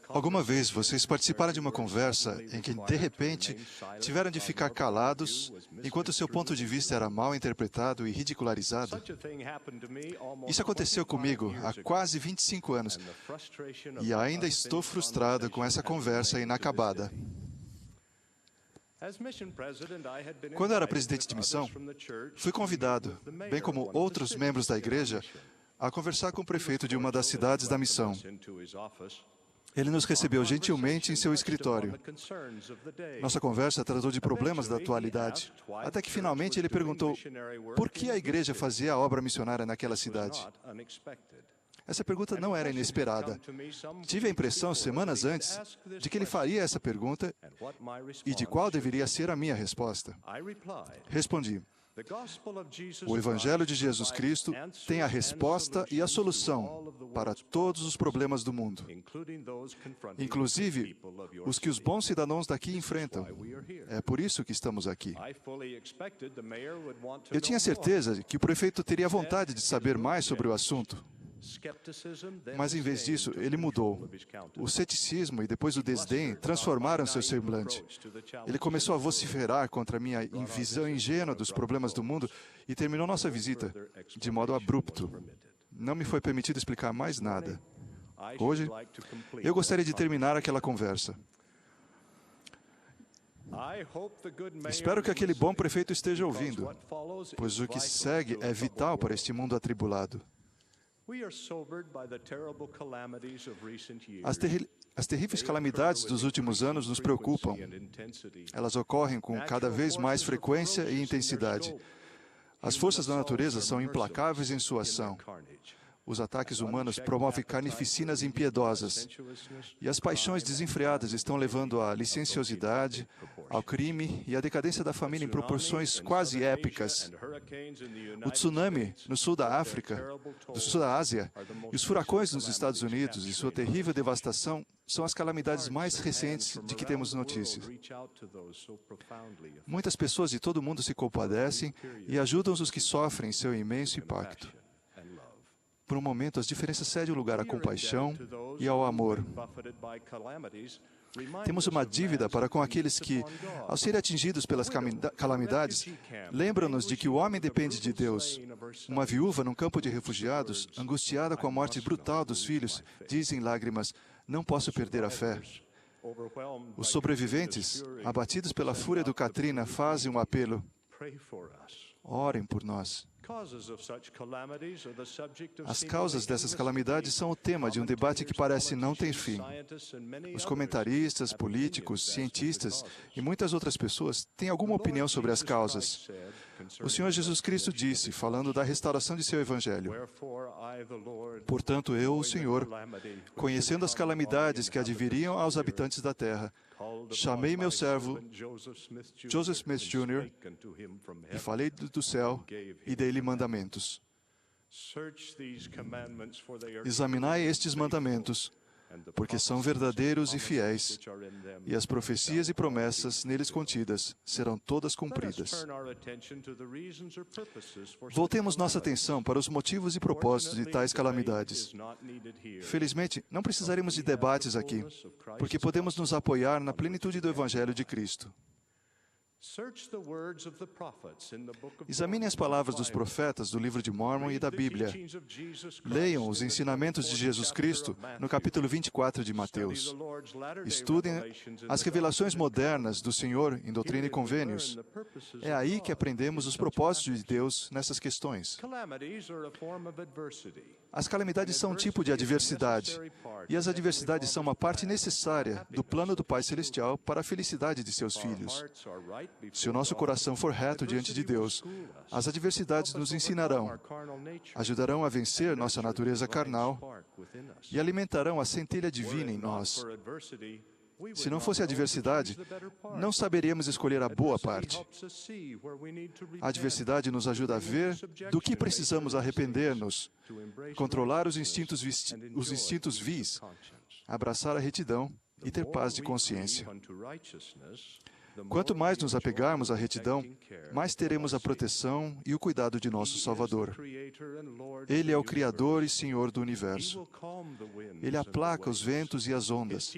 Alguma vez vocês participaram de uma conversa em que, de repente, tiveram de ficar calados enquanto seu ponto de vista era mal interpretado e ridicularizado? Isso aconteceu comigo há quase 25 anos e ainda estou frustrado com essa conversa inacabada. Quando era presidente de missão, fui convidado, bem como outros membros da igreja, a conversar com o prefeito de uma das cidades da missão. Ele nos recebeu gentilmente em seu escritório. Nossa conversa tratou de problemas da atualidade, até que finalmente ele perguntou por que a igreja fazia a obra missionária naquela cidade. Essa pergunta não era inesperada. Tive a impressão, semanas antes, de que ele faria essa pergunta e de qual deveria ser a minha resposta. Respondi: o Evangelho de Jesus Cristo tem a resposta e a solução para todos os problemas do mundo, inclusive os que os bons cidadãos daqui enfrentam. É por isso que estamos aqui. Eu tinha certeza de que o prefeito teria vontade de saber mais sobre o assunto. Mas, em vez disso, ele mudou. O ceticismo e depois o desdém transformaram seu semblante. Ele começou a vociferar contra a minha visão ingênua dos problemas do mundo e terminou nossa visita de modo abrupto. Não me foi permitido explicar mais nada. Hoje, eu gostaria de terminar aquela conversa. Espero que aquele bom prefeito esteja ouvindo, pois o que segue é vital para este mundo atribulado. As terríveis calamidades dos últimos anos nos preocupam. Elas ocorrem com cada vez mais frequência e intensidade. As forças da natureza são implacáveis em sua ação. Os ataques humanos promovem carnificinas impiedosas. E as paixões desenfreadas estão levando à licenciosidade, ao crime e à decadência da família em proporções quase épicas. O tsunami no sul da África, no sul da Ásia, e os furacões nos Estados Unidos e sua terrível devastação são as calamidades mais recentes de que temos notícias. Muitas pessoas de todo o mundo se compadecem e ajudam os que sofrem seu imenso impacto. Por um momento, as diferenças cedem o lugar à compaixão e ao amor. Temos uma dívida para com aqueles que, ao serem atingidos pelas calamidades, lembram-nos de que o homem depende de Deus. Uma viúva num campo de refugiados, angustiada com a morte brutal dos filhos, diz em lágrimas: "Não posso perder a fé." Os sobreviventes, abatidos pela fúria do Katrina, fazem um apelo: "Orem por nós." As causas dessas calamidades são o tema de um debate que parece não ter fim. Os comentaristas, políticos, cientistas e muitas outras pessoas têm alguma opinião sobre as causas. O Senhor Jesus Cristo disse, falando da restauração de seu Evangelho: "Portanto, eu, o Senhor, conhecendo as calamidades que adviriam aos habitantes da terra, chamei meu servo Joseph Smith Jr. e falei do céu e dei-lhe mandamentos. Examinai estes mandamentos, porque são verdadeiros e fiéis, e as profecias e promessas neles contidas serão todas cumpridas." Voltemos nossa atenção para os motivos e propósitos de tais calamidades. Felizmente, não precisaremos de debates aqui, porque podemos nos apoiar na plenitude do Evangelho de Cristo. Examinem as palavras dos profetas do livro de Mórmon e da Bíblia. Leiam os ensinamentos de Jesus Cristo no capítulo 24 de Mateus. Estudem as revelações modernas do Senhor em Doutrina e Convênios. É aí que aprendemos os propósitos de Deus nessas questões. As calamidades são um tipo de adversidade, e as adversidades são uma parte necessária do plano do Pai Celestial para a felicidade de seus filhos. Se o nosso coração for reto diante de Deus, as adversidades nos ensinarão, ajudarão a vencer nossa natureza carnal e alimentarão a centelha divina em nós. Se não fosse a adversidade, não saberíamos escolher a boa parte. A adversidade nos ajuda a ver do que precisamos arrepender-nos, controlar os instintos vis, abraçar a retidão e ter paz de consciência. Quanto mais nos apegarmos à retidão, mais teremos a proteção e o cuidado de nosso Salvador. Ele é o Criador e Senhor do universo. Ele aplaca os ventos e as ondas.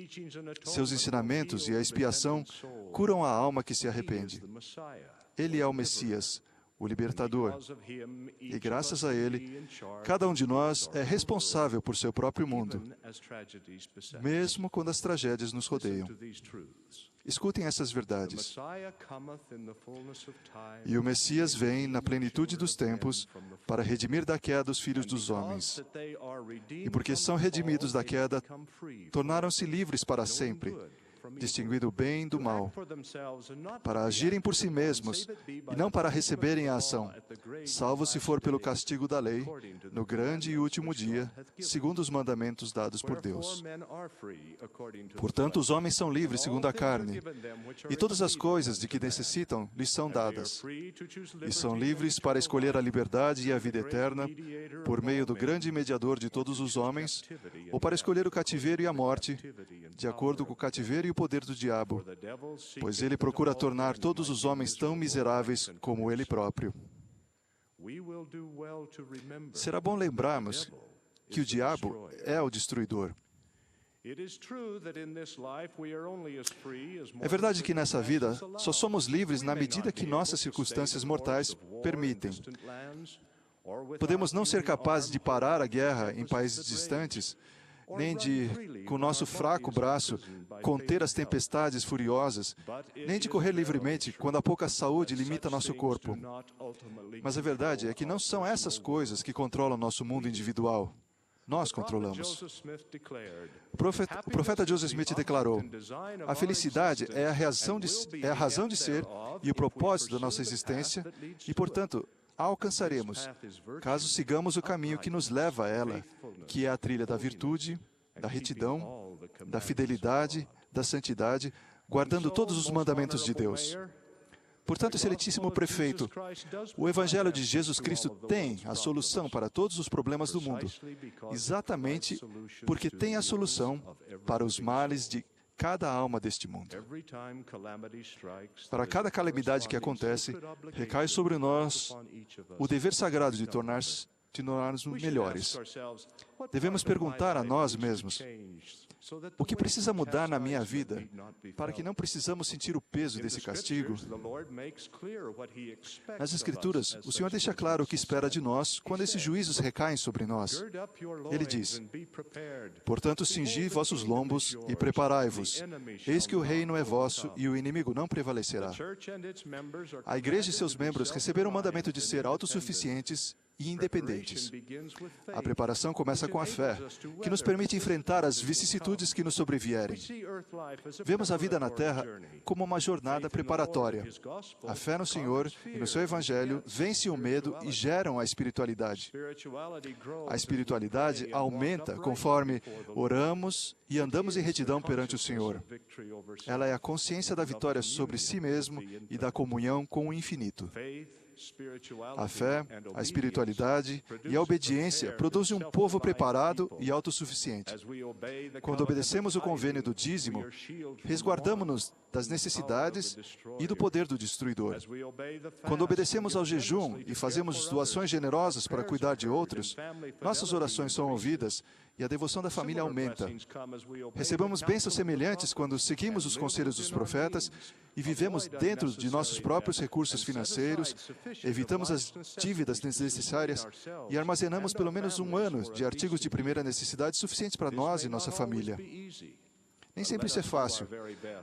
Seus ensinamentos e a expiação curam a alma que se arrepende. Ele é o Messias, o Libertador. E graças a Ele, cada um de nós é responsável por seu próprio mundo, mesmo quando as tragédias nos rodeiam. Escutem essas verdades. E o Messias vem na plenitude dos tempos para redimir da queda os filhos dos homens. E porque são redimidos da queda, tornaram-se livres para sempre, distinguindo o bem do mal, para agirem por si mesmos e não para receberem a ação, salvo se for pelo castigo da lei, no grande e último dia, segundo os mandamentos dados por Deus. Portanto, os homens são livres segundo a carne, e todas as coisas de que necessitam lhes são dadas, e são livres para escolher a liberdade e a vida eterna, por meio do grande mediador de todos os homens, ou para escolher o cativeiro e a morte, de acordo com o cativeiro e o poder do diabo, pois ele procura tornar todos os homens tão miseráveis como ele próprio. Será bom lembrarmos que o diabo é o destruidor. É verdade que nessa vida só somos livres na medida que nossas circunstâncias mortais permitem. Podemos não ser capazes de parar a guerra em países distantes, nem de, com nosso fraco braço, conter as tempestades furiosas, nem de correr livremente quando a pouca saúde limita nosso corpo. Mas a verdade é que não são essas coisas que controlam nosso mundo individual. Nós controlamos. O profeta Joseph Smith declarou: a felicidade é a razão de ser e o propósito da nossa existência, e, portanto, a alcançaremos, caso sigamos o caminho que nos leva a ela, que é a trilha da virtude, da retidão, da fidelidade, da santidade, guardando todos os mandamentos de Deus. Portanto, excelentíssimo prefeito, o Evangelho de Jesus Cristo tem a solução para todos os problemas do mundo, exatamente porque tem a solução para os males de cada alma deste mundo. Para cada calamidade que acontece, recai sobre nós o dever sagrado de tornar-nos melhores. Devemos perguntar a nós mesmos: o que precisa mudar na minha vida para que não precisamos sentir o peso desse castigo? Nas Escrituras, o Senhor deixa claro o que espera de nós quando esses juízos recaem sobre nós. Ele diz: portanto, cingi vossos lombos e preparai-vos. Eis que o reino é vosso e o inimigo não prevalecerá. A igreja e seus membros receberam o mandamento de ser autossuficientes e independentes. A preparação começa com a fé, que nos permite enfrentar as vicissitudes que nos sobrevierem. Vemos a vida na Terra como uma jornada preparatória. A fé no Senhor e no seu Evangelho vence o medo e geram a espiritualidade. A espiritualidade aumenta conforme oramos e andamos em retidão perante o Senhor. Ela é a consciência da vitória sobre si mesmo e da comunhão com o infinito. A fé, a espiritualidade e a obediência produzem um povo preparado e autossuficiente. Quando obedecemos o convênio do dízimo, resguardamos-nos das necessidades e do poder do destruidor. Quando obedecemos ao jejum e fazemos doações generosas para cuidar de outros, nossas orações são ouvidas e a devoção da família aumenta. Recebemos bênçãos semelhantes quando seguimos os conselhos dos profetas e vivemos dentro de nossos próprios recursos financeiros, evitamos as dívidas desnecessárias e armazenamos pelo menos um ano de artigos de primeira necessidade suficientes para nós e nossa família. Nem sempre isso é fácil,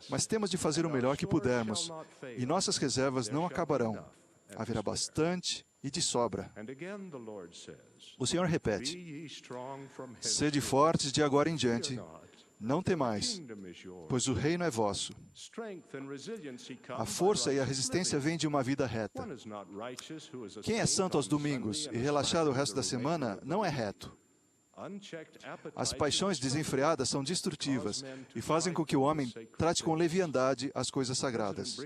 mas temos de fazer o melhor que pudermos, e nossas reservas não acabarão. Haverá bastante e de sobra. O Senhor repete: sede fortes de agora em diante, não temais, pois o reino é vosso. A força e a resistência vêm de uma vida reta. Quem é santo aos domingos e relaxado o resto da semana não é reto. As paixões desenfreadas são destrutivas e fazem com que o homem trate com leviandade as coisas sagradas.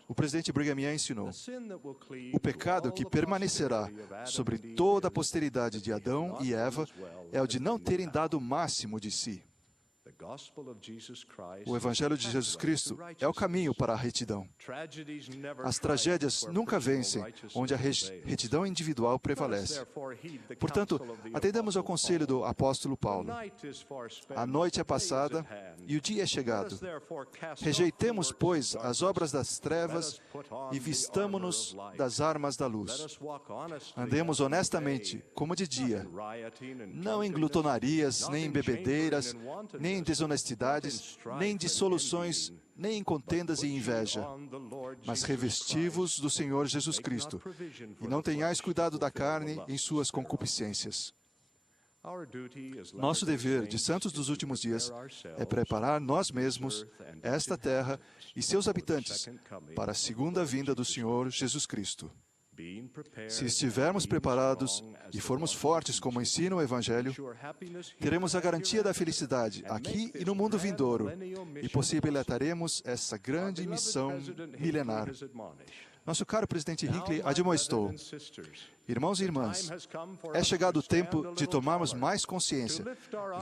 O presidente Brigham Young ensinou: o pecado que permanecerá sobre toda a posteridade de Adão e Eva é o de não terem dado o máximo de si. O Evangelho de Jesus Cristo é o caminho para a retidão. As tragédias nunca vencem onde a retidão individual prevalece. Portanto, atendamos ao conselho do apóstolo Paulo. A noite é passada e o dia é chegado. Rejeitemos, pois, as obras das trevas e vistamo-nos das armas da luz. Andemos honestamente, como de dia, não em glutonarias, nem em bebedeiras, nem em desonestidades, nem em dissoluções, nem em contendas e inveja, mas revesti-vos do Senhor Jesus Cristo, e não tenhais cuidado da carne em suas concupiscências. Nosso dever de santos dos últimos dias é preparar nós mesmos, esta terra e seus habitantes, para a segunda vinda do Senhor Jesus Cristo. Se estivermos preparados e formos fortes como ensina o Evangelho, teremos a garantia da felicidade aqui e no mundo vindouro e possibilitaremos essa grande missão milenar. Nosso caro presidente Hinckley admoestou: irmãos e irmãs, é chegado o tempo de tomarmos mais consciência,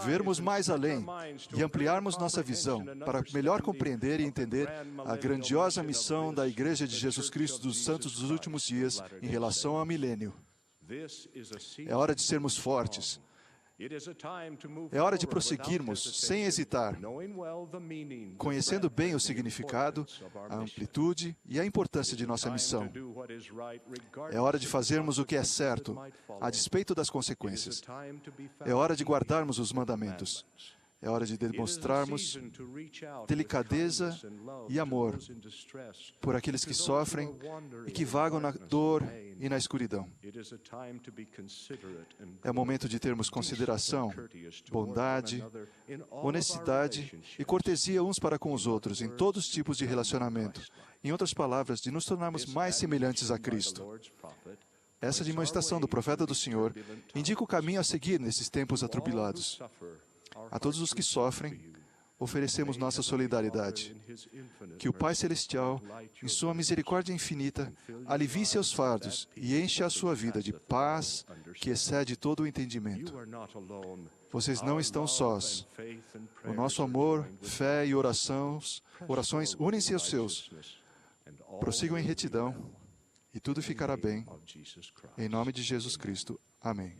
vermos mais além e ampliarmos nossa visão para melhor compreender e entender a grandiosa missão da Igreja de Jesus Cristo dos Santos dos Últimos Dias em relação ao milênio. É hora de sermos fortes. É hora de prosseguirmos sem hesitar, conhecendo bem o significado, a amplitude e a importância de nossa missão. É hora de fazermos o que é certo, a despeito das consequências. É hora de guardarmos os mandamentos. É hora de demonstrarmos delicadeza e amor por aqueles que sofrem e que vagam na dor e na escuridão. É o momento de termos consideração, bondade, honestidade e cortesia uns para com os outros em todos os tipos de relacionamento. Em outras palavras, de nos tornarmos mais semelhantes a Cristo. Essa demonstração do profeta do Senhor indica o caminho a seguir nesses tempos atribulados. A todos os que sofrem, oferecemos nossa solidariedade. Que o Pai Celestial, em sua misericórdia infinita, alivie seus fardos e enche a sua vida de paz que excede todo o entendimento. Vocês não estão sós. O nosso amor, fé e orações unem-se aos seus. Prossigam em retidão e tudo ficará bem. Em nome de Jesus Cristo. Amém.